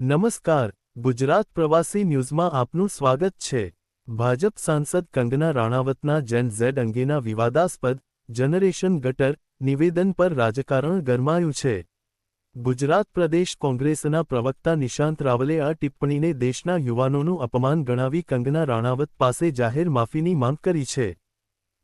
નમસ્કાર, ગુજરાત પ્રવાસી ન્યૂઝમાં આપનું સ્વાગત છે। ભાજપ સાંસદ કંગના રાણાવતના જેન ઝેડ અંગેના વિવાદાસ્પદ જનરેશન ગટર નિવેદન પર રાજકારણ ગરમાયું છે। ગુજરાત પ્રદેશ કોંગ્રેસના પ્રવક્તા નિશાંત રાવલે આ ટિપ્પણીને દેશના યુવાનોનું અપમાન ગણાવી કંગના રાણાવત પાસે જાહેર માફીની માંગ કરી છે।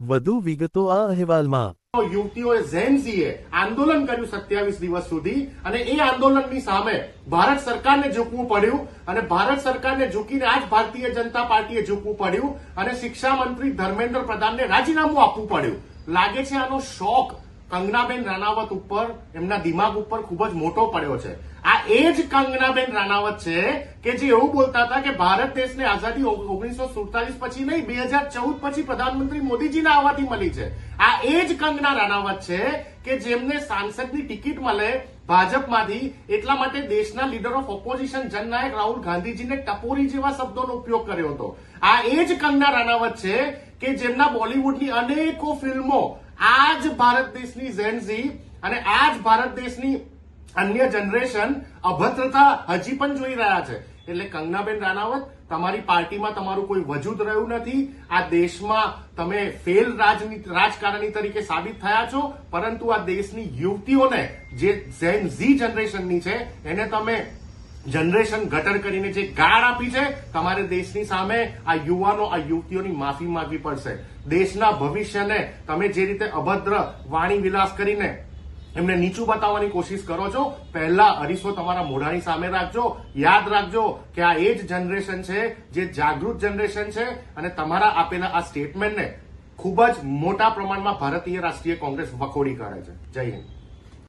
વધુ વિગતો આ અહેવાલમાં। યુવતીઓએ ઝેનઝીએ આંદોલન કર્યું 27 દિવસ સુધી અને એ આંદોલનની સામે ભારત સરકારને ઝૂકવું પડ્યું અને ભારત સરકારને ઝૂકીને આજ ભારતીય જનતા પાર્ટીએ ઝૂકવું પડ્યું અને શિક્ષા મંત્રી ધર્મેન્દ્ર પ્રધાનને રાજીનામું આપવું પડ્યું। લાગે છે આનો શોક કંગનાબેન રાણાવત ઉપર એમના દિમાગ ઉપર ખૂબ જ મોટો પડ્યો છે। આ એ જ કંગનાબેન રાણાવત છે કે જે એવું બોલતા હતા કે ભારત દેશને આઝાદી 1947 પછી નહીં 2014 પછી પ્રધાનમંત્રી મોદીજીના આવવાથી મળી છે। આ એ જ કંગના રાણાવત છે કે જેમને સાંસદની ટિકિટ મળે ભાજપમાંથી એટલા માટે દેશના leader of opposition Jannayak Rahul ગાંધીજીને ટપોરી જેવા શબ્દોનો ઉપયોગ કર્યો હતો। આ એ જ કંગના રાણાવત છે કે જેમના બોલિવૂડની અનેકો ફિલ્મો આજ ભારત દેશની ઝેનઝી અને આજ ભારત દેશની અન્ય જનરેશન અભદ્રતા હજી પણ જોઈ રહ્યા છે। એટલે કંગનાબેન રાણાવત તમારી પાર્ટીમાં તમારું કોઈ વજૂદ રહ્યું નથી। આ દેશમાં તમે ફેલ રાજકારણી તરીકે સાબિત થયા છો, પરંતુ આ દેશની યુવતીઓને જે ઝેન ઝી જનરેશનની છે એને તમે જનરેશન ગટર કરીને જે ગાળ આપી છે, તમારે દેશની સામે આ યુવાનો આ યુવતીઓની માફી માંગવી પડશે। દેશના ભવિષ્યને તમે જે રીતે અભદ્ર વાણી વિલાસ કરીને એમને નીચું બતાવવાની કોશિશ કરો છો, પહેલા અરીસો તમારા મોઢાની સામે રાખજો। યાદ રાખજો કે આ એ જ જનરેશન છે જે જાગૃત જનરેશન છે અને તમારા આપેલા આ સ્ટેટમેન્ટને ખૂબ જ મોટા પ્રમાણમાં ભારતીય રાષ્ટ્રીય કોંગ્રેસ વખોડી કાઢે છે। જય હિન્દ।